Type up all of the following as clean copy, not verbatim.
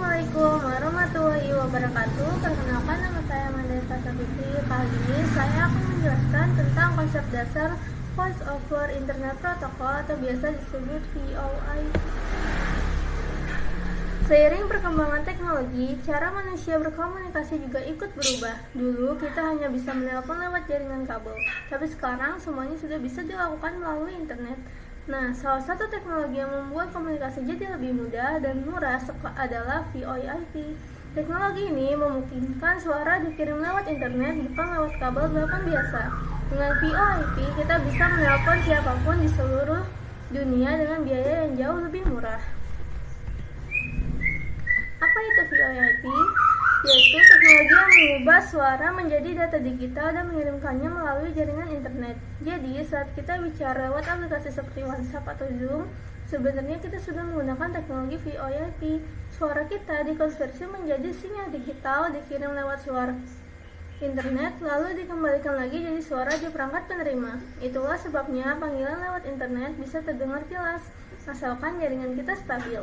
Assalamualaikum warahmatullahi wabarakatuh. Perkenalkan, nama saya Mandesa Sapitri. Kali ini saya akan menjelaskan tentang konsep dasar Voice over Internet Protocol atau biasa disebut VoIP. Seiring perkembangan teknologi, cara manusia berkomunikasi juga ikut berubah. Dulu kita hanya bisa menelpon lewat jaringan kabel, tapi sekarang semuanya sudah bisa dilakukan melalui internet. Nah, salah satu teknologi yang membuat komunikasi jadi lebih mudah dan murah adalah VoIP. Teknologi ini memungkinkan suara dikirim lewat internet, bukan lewat kabel telepon biasa. Dengan VoIP, kita bisa menelpon siapapun di seluruh dunia dengan biaya yang jauh lebih murah. Apa itu VoIP? Yaitu teknologi yang mengubah suara menjadi data digital dan mengirimkannya melalui jaringan internet. Jadi, saat kita bicara lewat aplikasi seperti WhatsApp atau Zoom, sebenarnya kita sudah menggunakan teknologi VoIP. Suara kita dikonversi menjadi sinyal digital, dikirim lewat suara internet, lalu dikembalikan lagi jadi suara di perangkat penerima. Itulah sebabnya panggilan lewat internet bisa terdengar jelas, asalkan jaringan kita stabil.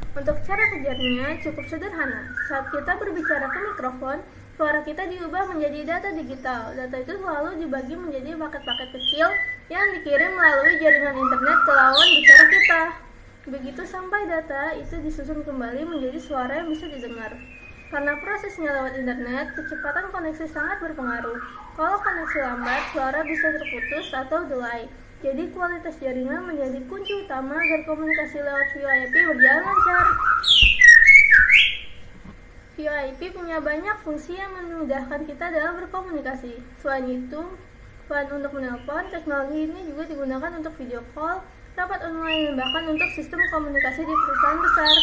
Untuk cara kerjanya cukup sederhana. Saat kita berbicara ke mikrofon, suara kita diubah menjadi data digital. Data itu selalu dibagi menjadi paket-paket kecil yang dikirim melalui jaringan internet ke lawan bicara kita. Begitu sampai data itu disusun kembali menjadi suara yang bisa didengar. Karena prosesnya lewat internet, kecepatan koneksi sangat berpengaruh. Kalau koneksi lambat, suara bisa terputus atau delay. Jadi kualitas jaringan menjadi kunci utama agar komunikasi lewat VoIP berjalan lancar. VoIP punya banyak fungsi yang memudahkan kita dalam berkomunikasi. Selain untuk menelpon, teknologi ini juga digunakan untuk video call, rapat online, dan bahkan untuk sistem komunikasi di perusahaan besar.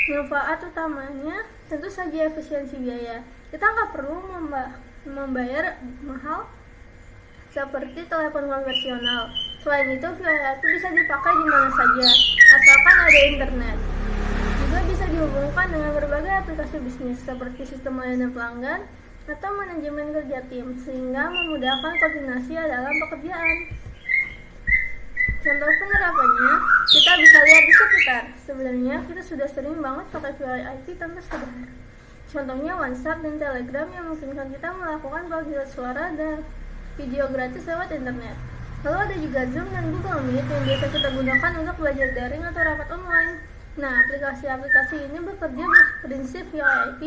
Manfaat utamanya tentu saja efisiensi biaya. Kita nggak perlu membayar mahal seperti telepon konvensional. Selain itu, VoIP bisa dipakai di mana saja, asalkan ada internet. Juga bisa dihubungkan dengan berbagai aplikasi bisnis seperti sistem layanan pelanggan atau manajemen kerja tim, sehingga memudahkan koordinasi dalam pekerjaan. Contoh penerapannya, kita bisa lihat di sekitar. Sebenarnya kita sudah sering banget pakai VoIP tanpa sadar. Contohnya WhatsApp dan Telegram yang memungkinkan kita melakukan panggilan suara dan video gratis lewat internet. Lalu ada juga Zoom dan Google Meet yang biasa kita gunakan untuk belajar daring atau rapat online. Nah, aplikasi-aplikasi ini bekerja berprinsip VoIP,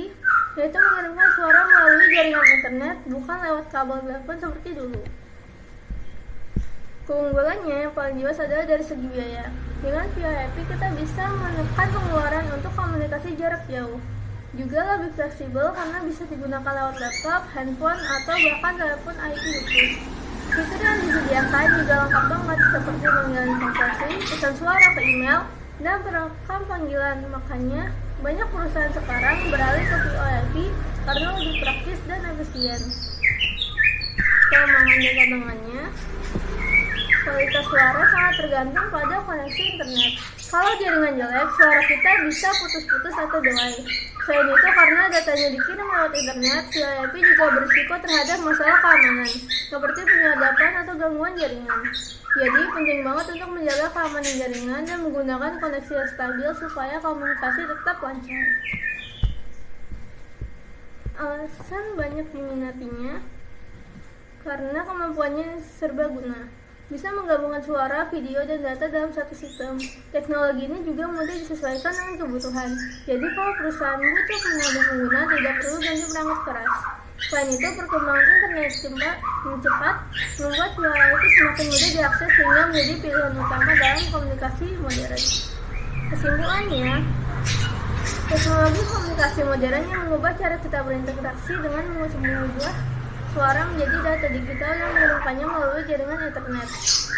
yaitu mengirimkan suara melalui jaringan internet, bukan lewat kabel telepon seperti dulu. Keunggulannya yang paling jelas adalah dari segi biaya. Dengan VoIP kita bisa menekan pengeluaran untuk komunikasi jarak jauh. Juga lebih fleksibel karena bisa digunakan lewat laptop, handphone, atau bahkan telepon IP khusus. Fitur yang disediakan juga lengkap banget seperti panggilan konversi, pesan suara ke email, dan perekam panggilan. Makanya banyak perusahaan sekarang beralih ke VoIP karena lebih praktis dan efisien. Kelemahan dan tantangannya, kualitas suara sangat tergantung pada koneksi internet. Kalau jaringan jelek, suara kita bisa putus-putus atau delay. Selain itu, karena datanya dikirim lewat internet, VoIP juga berisiko terhadap masalah keamanan, seperti penyadapan atau gangguan jaringan. Jadi, penting banget untuk menjaga keamanan jaringan dan menggunakan koneksi yang stabil supaya komunikasi tetap lancar. Alasan banyak diminatinya karena kemampuannya serbaguna. Bisa menggabungkan suara, video, dan data dalam satu sistem. Teknologi ini juga mudah disesuaikan dengan kebutuhan. Jadi kalau perusahaan butuh menambah pengguna, tidak perlu ganti perangkat keras. Selain itu, perkembangan internet yang cepat membuat VoIP semakin mudah diakses sehingga menjadi pilihan utama dalam komunikasi modern. Kesimpulannya, teknologi komunikasi modern yang mengubah cara kita berinteraksi dengan mengubah suara menjadi data digital yang mengirimkannya melalui jaringan internet,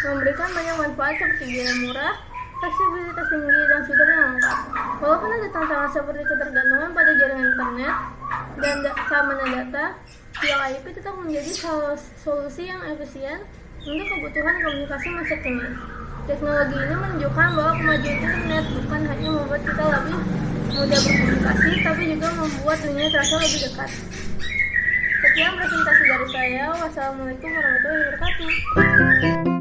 memberikan banyak manfaat seperti biaya murah, fleksibilitas tinggi, dan fitur yang lengkap. Walaupun ada tantangan seperti ketergantungan pada jaringan internet dan keamanan data, VoIP tetap menjadi solusi yang efisien untuk kebutuhan komunikasi masa kini. Teknologi ini menunjukkan bahwa kemajuan internet bukan hanya membuat kita lebih mudah berkomunikasi, tapi juga membuat dunia terasa lebih dekat. Sekian presentasi dari saya. Wassalamualaikum warahmatullahi wabarakatuh.